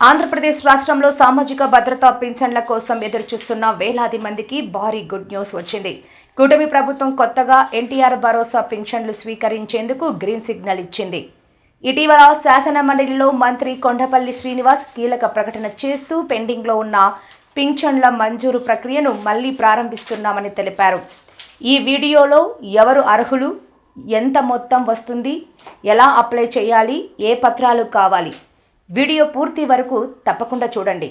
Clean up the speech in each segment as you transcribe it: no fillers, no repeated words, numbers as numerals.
ఆంధ్రప్రదేశ్ రాష్ట్రంలో సామాజిక భద్రతా పింఛన్ల కోసం ఎదురుచూస్తున్న వేలాది మందికి భారీ గుడ్ న్యూస్ వచ్చింది. కూటమి ప్రభుత్వం కొత్తగా ఎన్టీఆర్ భరోసా పింఛన్లు స్వీకరించేందుకు గ్రీన్ సిగ్నల్ ఇచ్చింది. ఇటీవల శాసన మండలిలో మంత్రి కొండపల్లి శ్రీనివాస్ కీలక ప్రకటన చేస్తూ పెండింగ్లో ఉన్న పింఛన్ల మంజూరు ప్రక్రియను మళ్లీ ప్రారంభిస్తున్నామని తెలిపారు. ఈ వీడియోలో ఎవరు అర్హులు, ఎంత మొత్తం వస్తుంది, ఎలా అప్లై చేయాలి, ఏ పత్రాలు కావాలి, వీడియో పూర్తి వరకు తప్పకుండా చూడండి.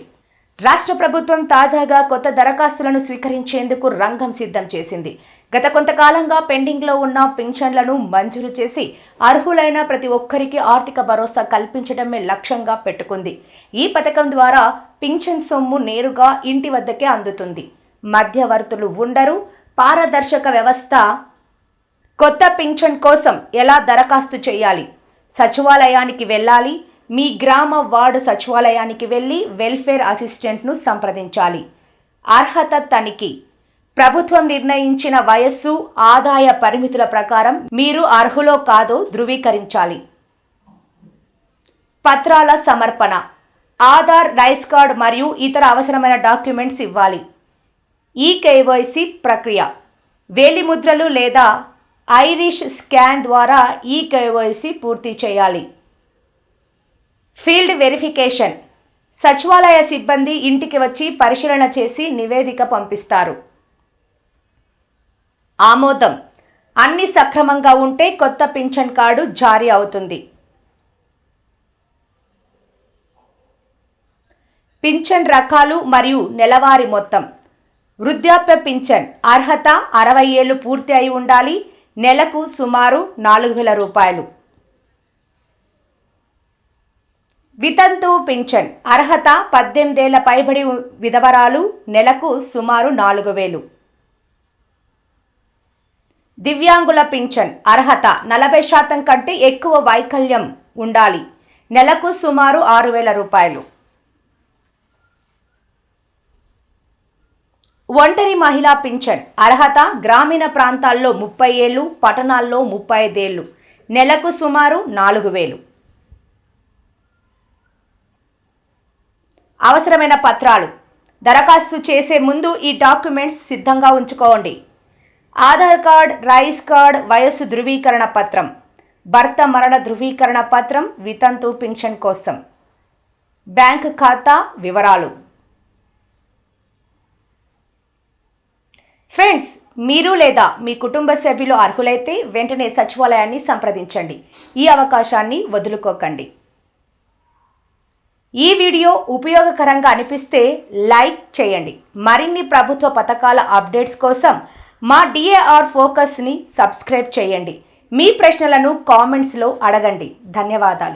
రాష్ట్ర ప్రభుత్వం తాజాగా కొత్త దరఖాస్తులను స్వీకరించేందుకు రంగం సిద్ధం చేసింది. గత కొంతకాలంగా పెండింగ్లో ఉన్న పింఛన్లను మంజూరు చేసి అర్హులైన ప్రతి ఒక్కరికి ఆర్థిక భరోసా కల్పించడమే లక్ష్యంగా పెట్టుకుంది. ఈ పథకం ద్వారా పింఛన్ సొమ్ము నేరుగా ఇంటి వద్దకే అందుతుంది. మధ్యవర్తులు ఉండరు. పారదర్శక వ్యవస్థ. కొత్త పింఛన్ కోసం ఎలా దరఖాస్తు చేయాలి? సచివాలయానికి వెళ్ళాలి. మీ గ్రామ వార్డు సచివాలయానికి వెళ్ళి వెల్ఫేర్ అసిస్టెంట్ను సంప్రదించాలి. అర్హత తనిఖీ. ప్రభుత్వం నిర్ణయించిన వయస్సు, ఆదాయ పరిమితుల ప్రకారం మీరు అర్హులో కాదో ధృవీకరించాలి. పత్రాల సమర్పణ. ఆధార్, రైస్ కార్డ్ మరియు ఇతర అవసరమైన డాక్యుమెంట్స్ ఇవ్వాలి. ఈ కేవైసీ ప్రక్రియ. వేలిముద్రలు లేదా ఐరిష్ స్కాన్ ద్వారా ఈ కేవైసీ పూర్తి చేయాలి. Field verification. సచివాలయ సిబ్బంది ఇంటికి వచ్చి పరిశీలన చేసి నివేదిక పంపిస్తారు. ఆమోదం. అన్ని సక్రమంగా ఉంటే కొత్త పింఛన్ కార్డు జారీ అవుతుంది. పింఛన్ రకాలు మరియు నెలవారీ మొత్తం. వృద్ధాప్య పింఛన్. అర్హత 60 ఏళ్లు పూర్తి అయి ఉండాలి. నెలకు సుమారు 4,000 రూపాయలు. వితంతు పింఛన్. అర్హత 18 ఏళ్ల పైబడి విధవరాలు. నెలకు సుమారు 4,000. దివ్యాంగుల పింఛన్. అర్హత 40% కంటే ఎక్కువ వైకల్యం ఉండాలి. నెలకు సుమారు 6,000 రూపాయలు. ఒంటరి మహిళా పింఛన్. అర్హత గ్రామీణ ప్రాంతాల్లో 30 ఏళ్లు, పట్టణాల్లో 35 ఏళ్లు. నెలకు సుమారు 4,000. అవసరమైన పత్రాలు. దరఖాస్తు చేసే ముందు ఈ డాక్యుమెంట్స్ సిద్ధంగా ఉంచుకోండి. ఆధార్ కార్డ్, రైస్ కార్డ్, వయస్సు ధృవీకరణ పత్రం, భర్త మరణ ధృవీకరణ పత్రం వితంతు పింఛన్ కోసం, బ్యాంక్ ఖాతా వివరాలు. ఫ్రెండ్స్, మీరు లేదా మీ కుటుంబ సభ్యులు అర్హులైతే వెంటనే సచివాలయాన్ని సంప్రదించండి. ఈ అవకాశాన్ని వదులుకోకండి. ఈ వీడియో ఉపయోగకరంగా అనిపిస్తే లైక్ చేయండి. మరిన్ని ప్రభుత్వ పథకాల అప్డేట్స్ కోసం మా డిఏఆర్ ఫోకస్ని సబ్స్క్రైబ్ చేయండి. మీ ప్రశ్నలను కామెంట్స్లో అడగండి. ధన్యవాదాలు.